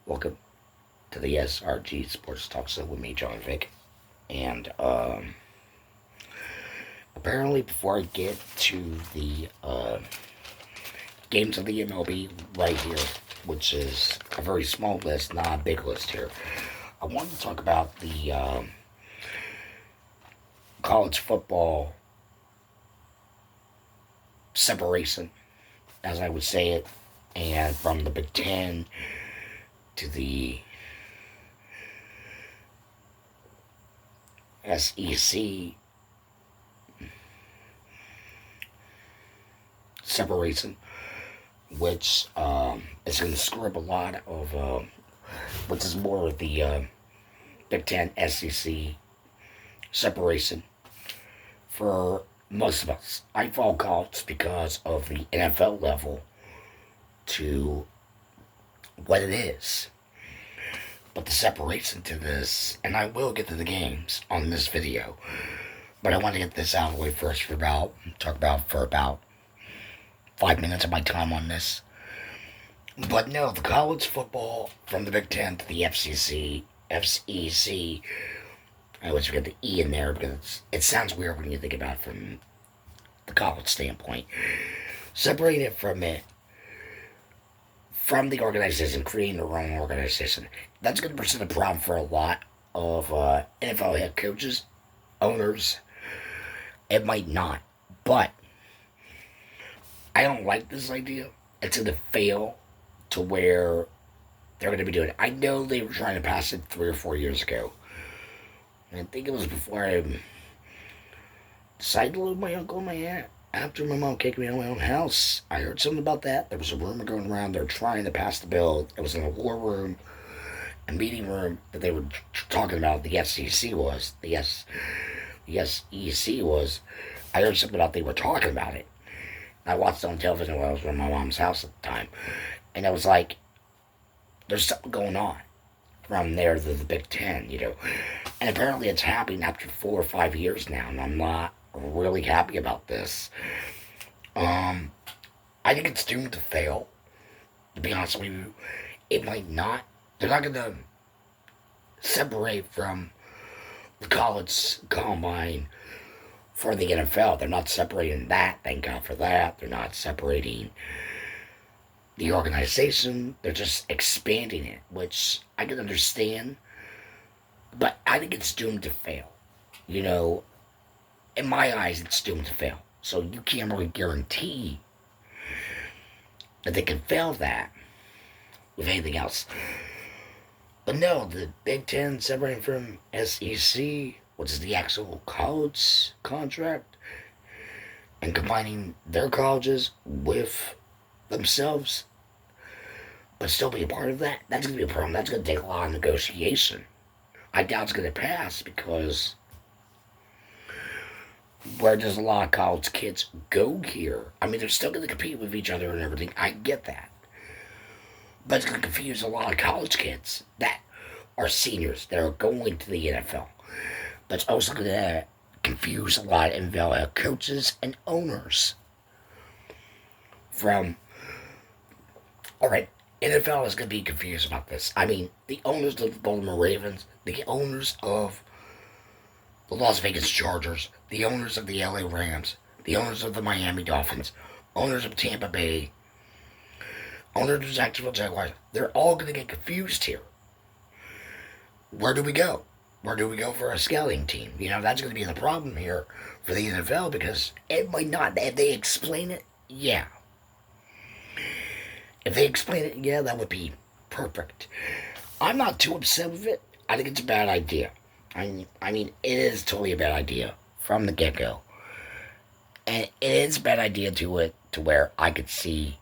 Welcome to the SRG Sports Talk Show with me, John Vick. And apparently, before I get to the games of the MLB right here, which is a very small list, not a big list here, I want to talk about the college football separation, as I would say it, and from the Big Ten to the SEC separation, which is going to screw up a lot of, which is more of the Big Ten SEC separation for most of us. I follow college because of the NFL level to what it is. But the separation to this, and I will get to the games on this video, but I want to get this out of the way first for about 5 minutes of my time on this. But no, the college football from the Big Ten to the FCC, I always forget the E in there because it sounds weird when you think about it from the college standpoint. Separating it from the organization, creating their own organization. That's going to present a problem for a lot of NFL head coaches, owners. It might not, but I don't like this idea. It's going to fail to where they're going to be doing it. I know they were trying to pass it 3 or 4 years ago. And I think it was before I decided to leave my uncle and my aunt. After my mom kicked me out of my own house, I heard something about that. There was a rumor going around. They're trying to pass the bill. It was in a war room, a meeting room that they were talking about. The SEC was. The SEC was. I heard something about they were talking about it. I watched it on television while I was at my mom's house at the time. And I was like, there's something going on from there to the Big Ten, you know. And apparently it's happening after 4 or 5 years now, and I'm not really happy about this. I think it's doomed to fail. To be honest with you, it might not. They're not going to separate from the college combine for the NFL. They're not separating that. Thank God for that. They're not separating the organization. They're just expanding it, which I can understand. But I think it's doomed to fail. You know, in my eyes, it's doomed to fail. So you can't really guarantee that they can fail that with anything else. But no, the Big Ten separating from SEC, which is the actual college contract, and combining their colleges with themselves, but still be a part of that, that's going to be a problem. That's going to take a lot of negotiation. I doubt it's going to pass because where does a lot of college kids go here? I mean, they're still going to compete with each other and everything. I get that. But it's going to confuse a lot of college kids that are seniors that are going to the NFL. But it's also going to confuse a lot of NFL coaches and owners from, all right, NFL is going to be confused about this. I mean, the owners of the Baltimore Ravens, the owners of the Las Vegas Chargers, the owners of the LA Rams, the owners of the Miami Dolphins, owners of Tampa Bay, owners of Jacksonville Jaguars, they're all going to get confused here. Where do we go? Where do we go for a scouting team? You know, that's going to be the problem here for the NFL because it might not. If they explain it, yeah. If they explain it, yeah, that would be perfect. I'm not too upset with it. I think it's a bad idea. I mean, it is totally a bad idea from the get-go. And it is a bad idea to where I could see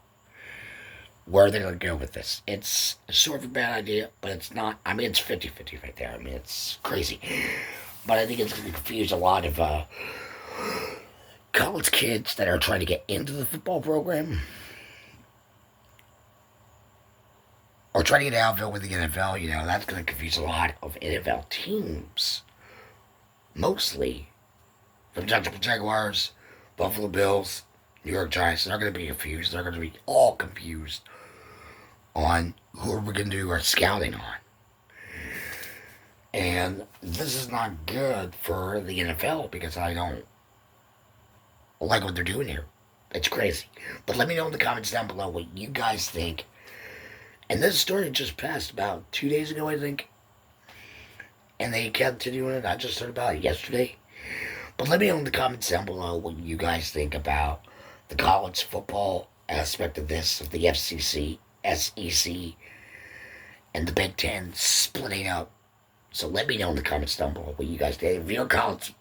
where they're going to go with this. It's sort of a bad idea, but it's not. I mean, it's 50-50 right there. I mean, it's crazy. But I think it's going to confuse a lot of college kids that are trying to get into the football program or trying to get out of it with the NFL. You know, that's going to confuse a lot of NFL teams. Mostly from Jacksonville Jaguars, Buffalo Bills, New York Giants. They're going to be confused. They're going to be all confused on who are we going to do our scouting on? And this is not good for the NFL because I don't like what they're doing here. It's crazy. But let me know in the comments down below what you guys think. And this story just passed about 2 days ago, I think. And they kept doing it. I just heard about it yesterday. But let me know in the comments down below what you guys think about the college football aspect of this, of the FCC, SEC, and the Big Ten splitting up. So let me know in the comments down below what you guys think. If you're a college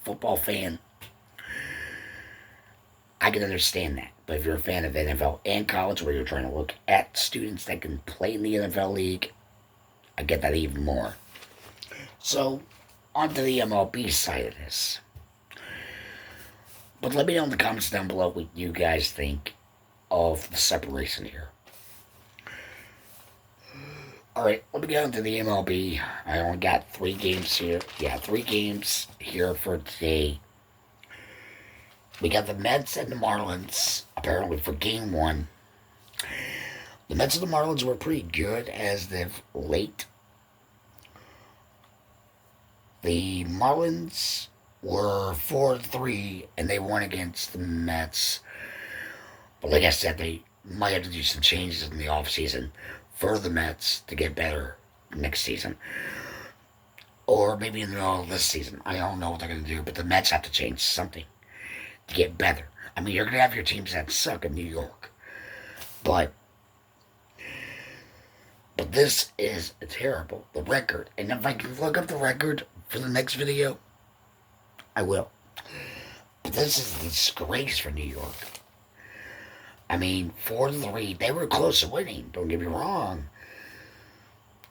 football fan, I can understand that. But if you're a fan of NFL and college, where you're trying to look at students that can play in the NFL league, I get that even more. So, on to the MLB side of this. But let me know in the comments down below what you guys think of the separation here. Alright, let me get into the MLB. I only got 3 games here. Yeah, 3 games here for today. We got the Mets and the Marlins, apparently for game 1. The Mets and the Marlins were pretty good as of late. The Marlins were 4-3, and they won against the Mets. But like I said, they might have to do some changes in the offseason for the Mets to get better next season. Or maybe in the middle of this season. I don't know what they're going to do, but the Mets have to change something to get better. I mean, you're going to have your teams that suck in New York. But this is terrible. The record. And if I can look up the record for the next video, I will. But this is a disgrace for New York. I mean, 4-3. They were close to winning. Don't get me wrong.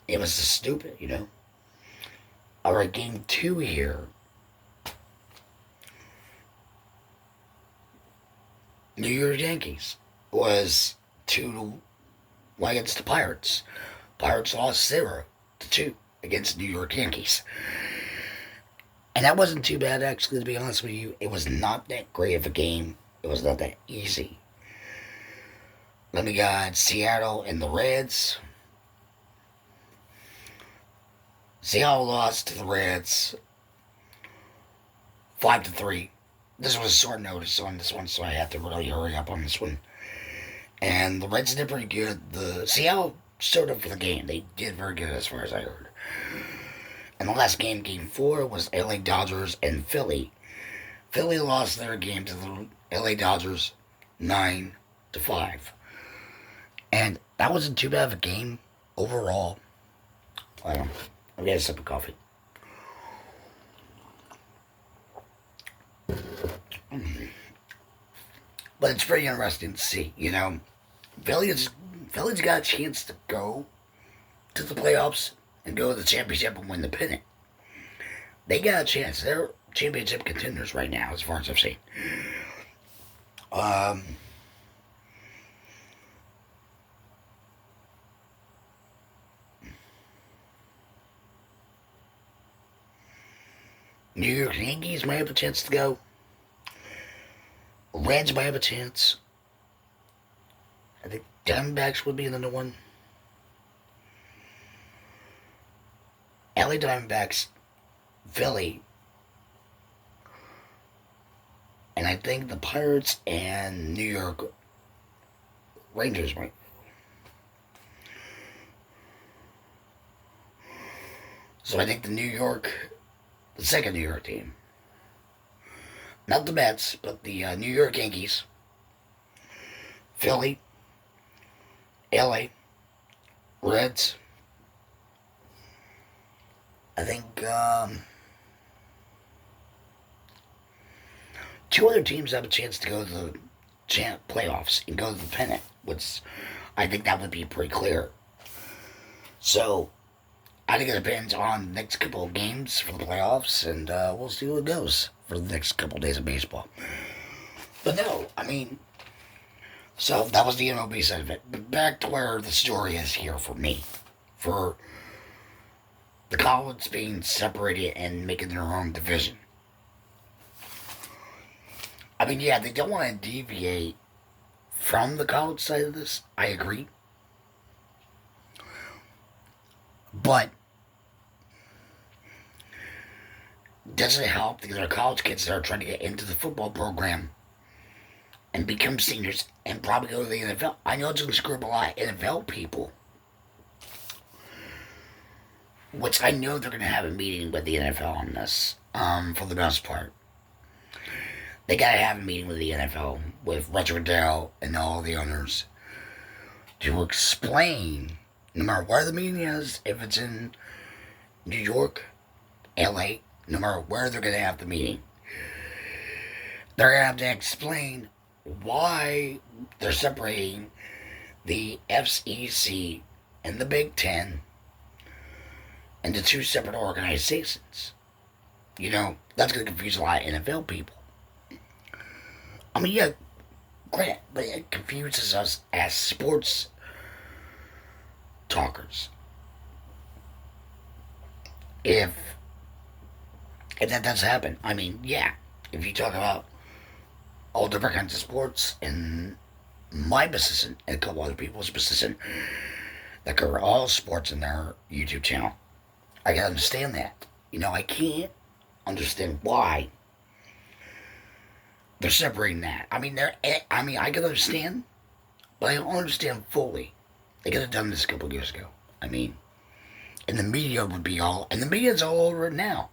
It was just stupid, you know. Alright, game 2 here. New York Yankees was 2-1 against the Pirates. Pirates lost 0-2 against New York Yankees. And that wasn't too bad, actually, to be honest with you. It was not that great of a game. It was not that easy. Then we got Seattle and the Reds. Seattle lost to the Reds 5-3. This was short notice on this one, so I had to really hurry up on this one. And the Reds did pretty good. The Seattle showed up for the game. They did very good as far as I heard. And the last game, game 4, was LA Dodgers and Philly. Philly lost their game to the LA Dodgers 9-5. And that wasn't too bad of a game overall. I'll get a sip of coffee. But it's pretty interesting to see, you know. Philly's got a chance to go to the playoffs and go to the championship and win the pennant. They got a chance. They're championship contenders right now, as far as I've seen. New York Yankees might have a chance to go. Reds might have a chance. I think Diamondbacks would be another one. LA Diamondbacks, Philly, and I think the Pirates and New York Rangers might. So I think the second New York team, not the Mets, but the New York Yankees, Philly, LA, Reds. I think 2 other teams have a chance to go to the playoffs and go to the pennant, which I think that would be pretty clear. So I think it depends on the next couple of games for the playoffs, and we'll see how it goes for the next couple of days of baseball. But no, I mean, so that was the MLB side of it. But back to where the story is here for me. For the college being separated and making their own division. I mean, yeah, they don't want to deviate from the college side of this. I agree. But does it help the other college kids that are trying to get into the football program and become seniors and probably go to the NFL? I know it's going to screw up a lot of NFL people, which I know they're going to have a meeting with the NFL on this, for the most part. They got to have a meeting with the NFL, with Roger Goodell and all the owners, to explain, no matter where the meeting is, if it's in New York, LA, no matter where they're going to have the meeting, they're going to have to explain why they're separating the SEC and the Big Ten into two separate organizations. You know, that's going to confuse a lot of NFL people. I mean, yeah, granted, but it confuses us as sports talkers. If that does happen, I mean, yeah, if you talk about all different kinds of sports, and my position and a couple other people's position that cover all sports in their YouTube channel, I can understand that. You know, I can't understand why they're separating that. I mean, I can understand, but I don't understand fully. They could have done this a couple of years ago. I mean, and the media would be all, and the media's all over it now.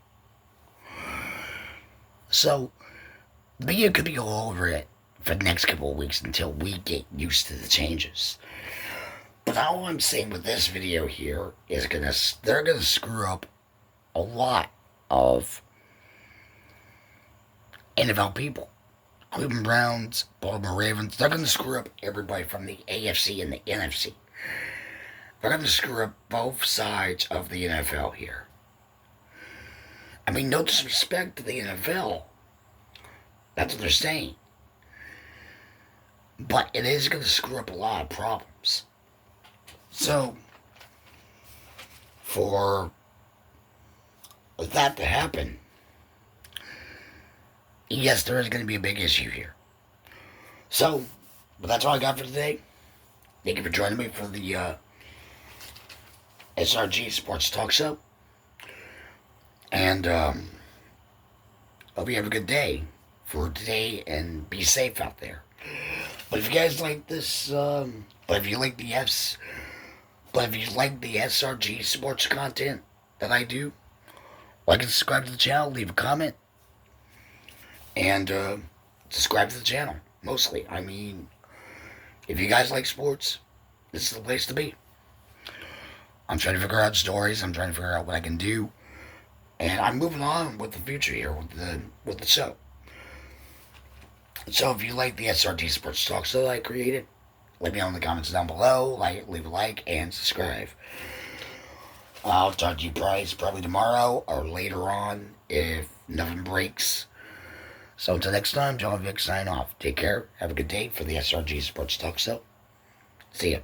So, the media could be all over it for the next couple of weeks until we get used to the changes. But all I'm saying with this video here is they're gonna screw up a lot of NFL people. Cleveland Browns, Baltimore Ravens, they're gonna screw up everybody from the AFC and the NFC. They're gonna screw up both sides of the NFL here. I mean, no disrespect to the NFL. That's what they're saying. But it is going to screw up a lot of problems. So, for that to happen, yes, there is going to be a big issue here. So, but that's all I got for today. Thank you for joining me for the SRG Sports Talk Show. And hope you have a good day for today and be safe out there. But if you guys like this, but if you like the SRG sports content that I do, like and subscribe to the channel, leave a comment, and subscribe to the channel. Mostly, I mean, if you guys like sports, this is the place to be. I'm trying to figure out stories. I'm trying to figure out what I can do, and I'm moving on with the future here with the show. So if you like the SRT Sports Talk Show that I created, let me know in the comments down below. Leave a like and subscribe. I'll talk to you probably tomorrow or later on if nothing breaks. So until next time, John Vic sign off. Take care. Have a good day for the SRG Sports Talk Show. See ya.